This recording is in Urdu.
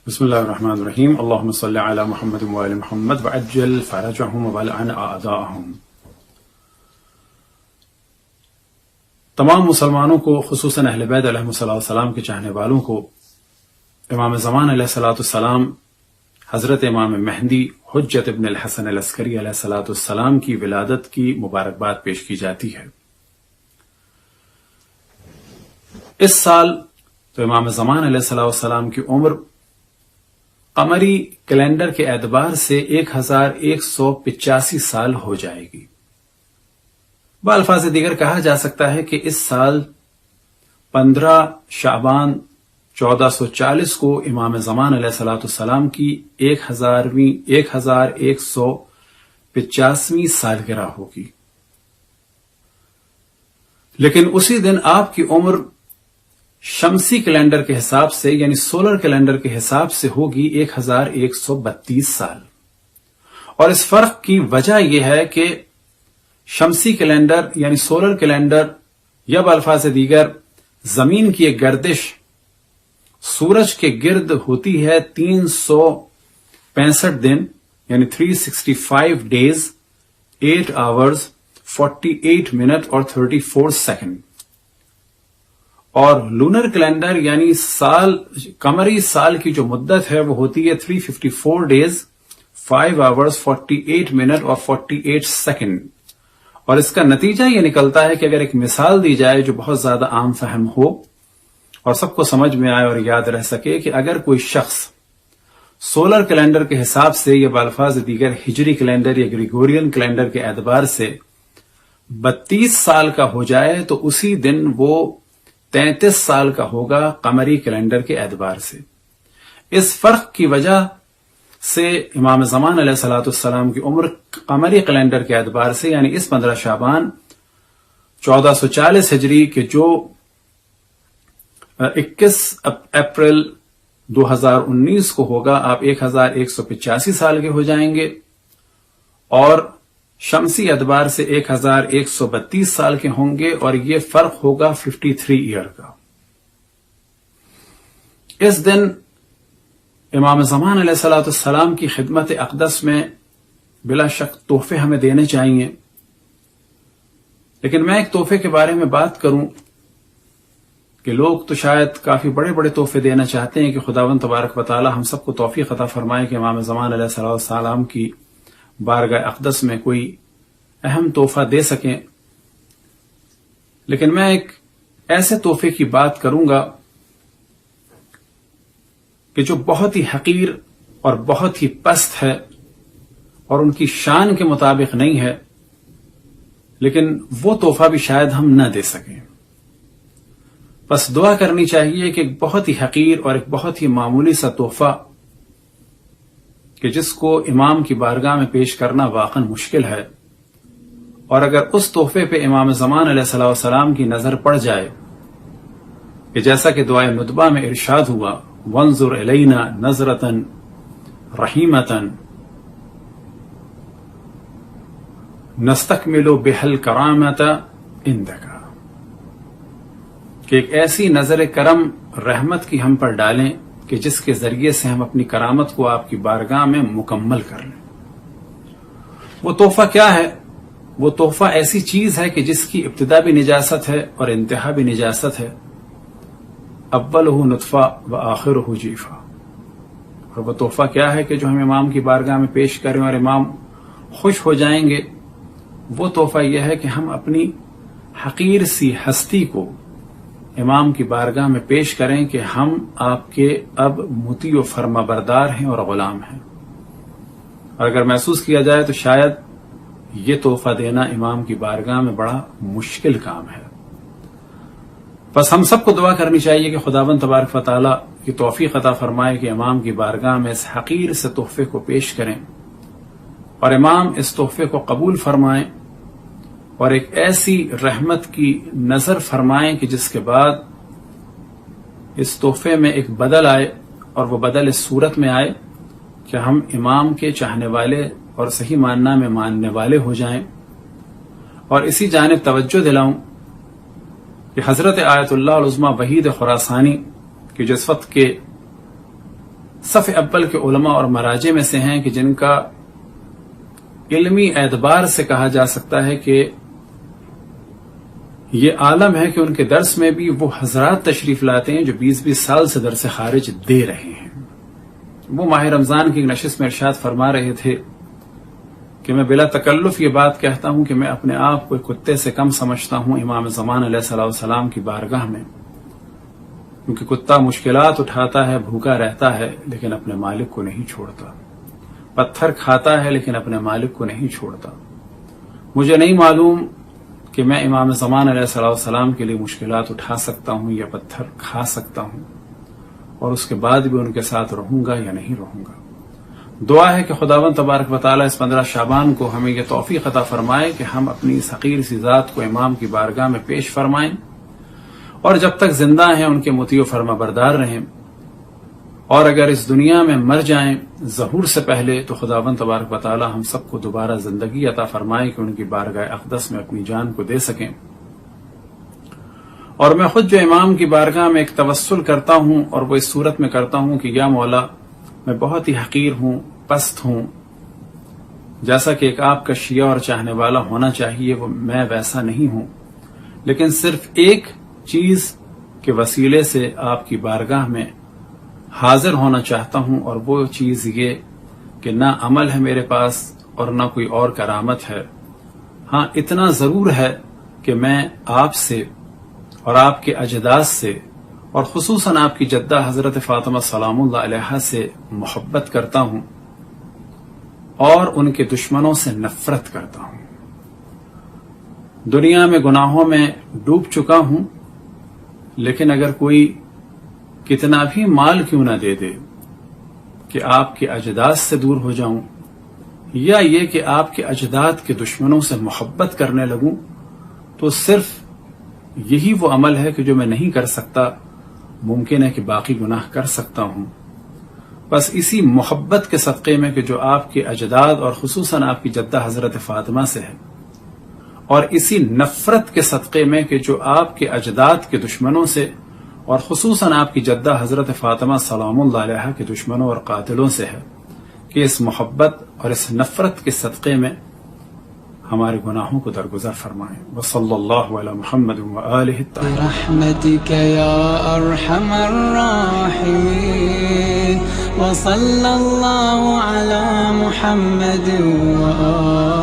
بسم اللہ الرحمن الرحیم اللہم صلی علی محمد وآل محمد وعجل فرجہم والعن اعداءہم۔ تمام مسلمانوں کو، خصوصاً اہل بیت علیہم السلام کے چاہنے والوں کو، امام زمان علیہ السلام حضرت امام مہدی حجت ابن الحسن العسکری علیہ السلام کی ولادت کی مبارکباد پیش کی جاتی ہے۔ اس سال تو امام زمان علیہ السلام کی عمر قمری کیلنڈر کے اعتبار سے 1185 سال ہو جائے گی۔ بالفاظ دیگر کہا جا سکتا ہے کہ اس سال 15 شعبان 1440 کو امام زمان علیہ السلام کی 1150ویں سالگرہ ہوگی، لیکن اسی دن آپ کی عمر شمسی کیلنڈر کے حساب سے یعنی سولر کیلنڈر کے حساب سے ہوگی 1132 سال۔ اور اس فرق کی وجہ یہ ہے کہ شمسی کیلنڈر یعنی سولر کیلنڈر یا بالفاظ دیگر زمین کی ایک گردش سورج کے گرد ہوتی ہے 365 دن یعنی 365 ڈیز 8 آورز 48 منٹ اور 34 سیکنڈ، اور لونر کیلنڈر یعنی قمری سال کی جو مدت ہے وہ ہوتی ہے 354 ڈیز 5 آورز 48 منٹ اور 48 سیکنڈ۔ اور اس کا نتیجہ یہ نکلتا ہے کہ اگر ایک مثال دی جائے جو بہت زیادہ عام فہم ہو اور سب کو سمجھ میں آئے اور یاد رہ سکے، کہ اگر کوئی شخص سولر کیلنڈر کے حساب سے یا بالفاظ دیگر ہجری کیلنڈر یا گریگورین کیلنڈر کے اعتبار سے 32 سال کا ہو جائے تو اسی دن وہ 33 سال کا ہوگا قمری کیلنڈر کے اعتبار سے۔ اس فرق کی وجہ سے امام زمان علیہ السلام کی عمر قمری کیلنڈر کے اعتبار سے یعنی اس 15 شعبان 1440 ہجری کے جو 21 اپریل 2019 کو ہوگا، آپ 1185 سال کے ہو جائیں گے، اور شمسی اعتبار سے 1132 سال کے ہوں گے، اور یہ فرق ہوگا 53 ایئر کا۔ اس دن امام زمان علیہ السلام کی خدمت اقدس میں بلا شک تحفے ہمیں دینے چاہیے، لیکن میں ایک تحفے کے بارے میں بات کروں کہ لوگ تو شاید کافی بڑے بڑے تحفے دینا چاہتے ہیں کہ خداوند تبارک و تعالی ہم سب کو توفیق عطا فرمائے کہ امام زمان علیہ السلام کی بارگاہ اقدس میں کوئی اہم تحفہ دے سکیں، لیکن میں ایک ایسے تحفے کی بات کروں گا کہ جو بہت ہی حقیر اور بہت ہی پست ہے اور ان کی شان کے مطابق نہیں ہے، لیکن وہ تحفہ بھی شاید ہم نہ دے سکیں۔ بس دعا کرنی چاہیے کہ ایک بہت ہی حقیر اور ایک بہت ہی معمولی سا تحفہ کہ جس کو امام کی بارگاہ میں پیش کرنا واقعا مشکل ہے، اور اگر اس تحفے پہ امام زمان علیہ السلام کی نظر پڑ جائے کہ جیسا کہ دعائے ندبہ میں ارشاد ہوا، وانظر الینا نظرۃ رحیمۃ نستکمل بها الکرامۃ عندک، کہ ایک ایسی نظر کرم رحمت کی ہم پر ڈالیں کہ جس کے ذریعے سے ہم اپنی کرامت کو آپ کی بارگاہ میں مکمل کر لیں۔ وہ تحفہ کیا ہے؟ وہ تحفہ ایسی چیز ہے کہ جس کی ابتدا بھی نجاست ہے اور انتہا بھی نجاست ہے، اولہ نطفہ و آخرہ جیفہ۔ اور وہ تحفہ کیا ہے کہ جو ہم امام کی بارگاہ میں پیش کریں اور امام خوش ہو جائیں گے؟ وہ تحفہ یہ ہے کہ ہم اپنی حقیر سی ہستی کو امام کی بارگاہ میں پیش کریں کہ ہم آپ کے اب مطیع و فرما بردار ہیں اور غلام ہیں۔ اور اگر محسوس کیا جائے تو شاید یہ تحفہ دینا امام کی بارگاہ میں بڑا مشکل کام ہے۔ بس ہم سب کو دعا کرنی چاہیے کہ خداوند تبارک و تعالی کی توفیق عطا فرمائے کہ امام کی بارگاہ میں اس حقیر سے تحفے کو پیش کریں اور امام اس تحفے کو قبول فرمائیں اور ایک ایسی رحمت کی نظر فرمائیں کہ جس کے بعد اس تحفے میں ایک بدل آئے، اور وہ بدل اس صورت میں آئے کہ ہم امام کے چاہنے والے اور صحیح معنی میں ماننے والے ہو جائیں۔ اور اسی جانب توجہ دلاؤں کہ حضرت آیت اللہ العظمیٰ وحید خراسانی کہ جس وقت کے صف اول کے علماء اور مراجع میں سے ہیں کہ جن کا علمی اعتبار سے کہا جا سکتا ہے کہ یہ عالم ہے کہ ان کے درس میں بھی وہ حضرات تشریف لاتے ہیں جو 20-20 سال سے درس خارج دے رہے ہیں۔ وہ ماہ رمضان کی نشست میں ارشاد فرما رہے تھے کہ میں بلا تکلف یہ بات کہتا ہوں کہ میں اپنے آپ کو ایک کتے سے کم سمجھتا ہوں امام زمان علیہ الصلوۃ والسلام کی بارگاہ میں، کیونکہ کتا مشکلات اٹھاتا ہے، بھوکا رہتا ہے، لیکن اپنے مالک کو نہیں چھوڑتا، پتھر کھاتا ہے لیکن اپنے مالک کو نہیں چھوڑتا۔ مجھے نہیں معلوم کہ میں امام زمان علیہ الصلوۃ والسلام کے لیے مشکلات اٹھا سکتا ہوں یا پتھر کھا سکتا ہوں، اور اس کے بعد بھی ان کے ساتھ رہوں گا یا نہیں رہوں گا۔ دعا ہے کہ خداوند تبارک و تعالیٰ اس 15 شعبان کو ہمیں یہ توفیق عطا فرمائے کہ ہم اپنی اس حقیر سی ذات کو امام کی بارگاہ میں پیش فرمائیں، اور جب تک زندہ ہیں ان کے مطیع و فرما بردار رہیں، اور اگر اس دنیا میں مر جائیں ظہور سے پہلے تو خداوند تبارک و تعالیٰ ہم سب کو دوبارہ زندگی عطا فرمائے کہ ان کی بارگاہ اقدس میں اپنی جان کو دے سکیں۔ اور میں خود جو امام کی بارگاہ میں ایک توسل کرتا ہوں، اور وہ اس صورت میں کرتا ہوں کہ یا مولا میں بہت ہی حقیر ہوں، پست ہوں، جیسا کہ ایک آپ کا شیعہ اور چاہنے والا ہونا چاہیے، وہ میں ویسا نہیں ہوں، لیکن صرف ایک چیز کے وسیلے سے آپ کی بارگاہ میں حاضر ہونا چاہتا ہوں، اور وہ چیز یہ کہ نہ عمل ہے میرے پاس اور نہ کوئی اور کرامت ہے۔ ہاں اتنا ضرور ہے کہ میں آپ سے اور آپ کے اجداد سے اور خصوصاً آپ کی جدہ حضرت فاطمہ سلام اللہ علیہا سے محبت کرتا ہوں اور ان کے دشمنوں سے نفرت کرتا ہوں۔ دنیا میں گناہوں میں ڈوب چکا ہوں، لیکن اگر کوئی کتنا بھی مال کیوں نہ دے دے کہ آپ کے اجداد سے دور ہو جاؤں، یا یہ کہ آپ کے اجداد کے دشمنوں سے محبت کرنے لگوں، تو صرف یہی وہ عمل ہے کہ جو میں نہیں کر سکتا، ممکن ہے کہ باقی گناہ کر سکتا ہوں۔ بس اسی محبت کے صدقے میں کہ جو آپ کے اجداد اور خصوصاً آپ کی جدہ حضرت فاطمہ سے ہے، اور اسی نفرت کے صدقے میں کہ جو آپ کے اجداد کے دشمنوں سے اور خصوصاً آپ کی جدہ حضرت فاطمہ سلام اللہ علیہا کے دشمنوں اور قاتلوں سے ہے، کہ اس محبت اور اس نفرت کے صدقے میں ہمارے گناہوں کو درگزر فرمائیں۔ وصلی اللہ علی محمد وآلہ الطاہرین۔ برحمتک یا ارحم الراحمین، وصلی اللہ علی محمد وآلہ